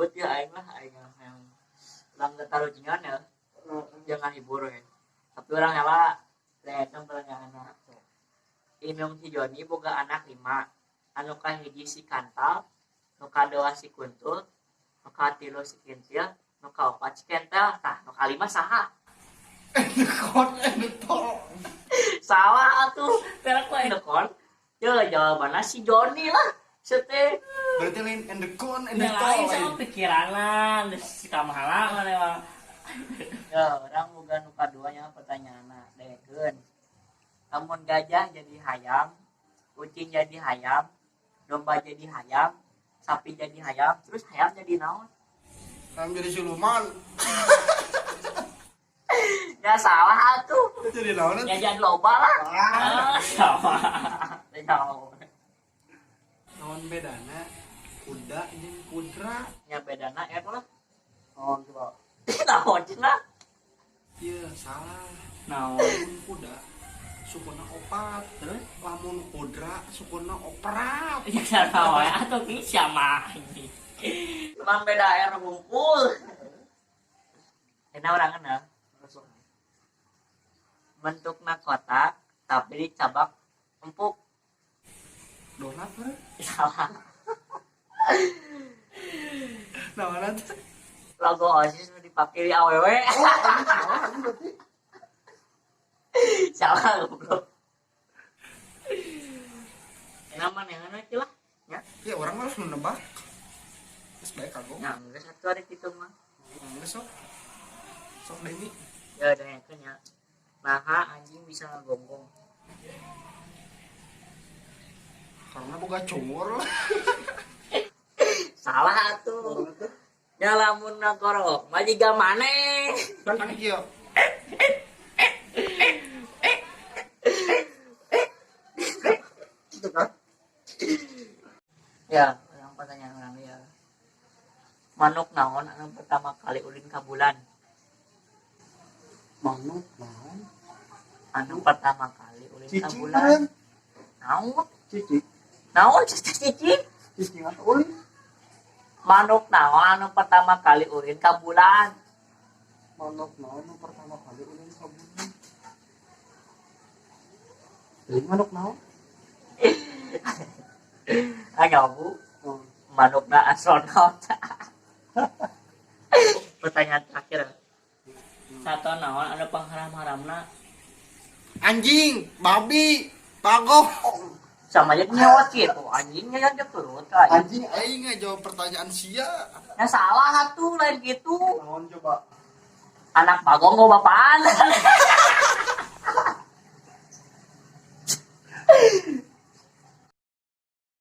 ribut ya aing lah aing yang ulang taruhingan ya jangan hibur ya tapi orang ela datang pertanyaan Inung si Joni boga anak 5 anu kahiji si Kantal nu kadua si Kuntul nu katilu si Kintil nu kaopat si Kentel tah nu kalima saha Endekon endetol. salah atuh terak ku endekon ya jawabannya si Joni lah sete Berarti lain endekon Lain endetol. sama pikiranan si kamahalangan emang. ya orang boga nu kaduanya pertanyaanna dekeun lamun gajah jadi hayam kucing jadi hayam domba jadi hayam sapi jadi hayam terus hayam jadi naon Kan jadi siluman. ya salah atuh Jadi naon? ya jadi loba lah Sama. jauh Naon bedana kuda jeung kudra? ya bedana ya lah Naon coba? naon cenah Iya, salah. Naon? Lamun kuda sukuna opat, Terus? lamun kudra sukuna oprat. Ya sana wae atuh ki sama anjing. cuma beda air ngumpul enak orang kenal bentukna kotak tapi dicabak empuk Donat mah. salah Naon teh? logo OSIS nu dipakai di AWW salah goblok nama yang mana lah ya Ya orang harus menebak. Terus baik aku. nah enggak satu ada gitu mah Geus sok. Sok Deni. ya ada yang kenya nah anjing bisa ngegonggong Karena boga cumur. salah tuh ya lamun nagorok mah jiga maneh Kan kieu. Gitu kan? ya yang pertanyaan orang ya manuk naon anu pertama kali ulin ka bulan Manuk naon? anu pertama kali ulin ka Cicing bulan kan? naon Cicing. naon cicing Cicing atau uli? manuk naon anu pertama kali ulin ka bulan Manuk naon yang pertama kali ulin ka bulan? Ini manuk naon? bu Oh. manukna astronot pertanyaan terakhir Satu naon anu pangharam-haramna Anjing, babi, bagong. sama aja nyewot gitu anjingnya yang turut aja Anjing aing ngajawab pertanyaan sia. ya salah tuh lain gitu Naon coba? anak bagong gua bapaan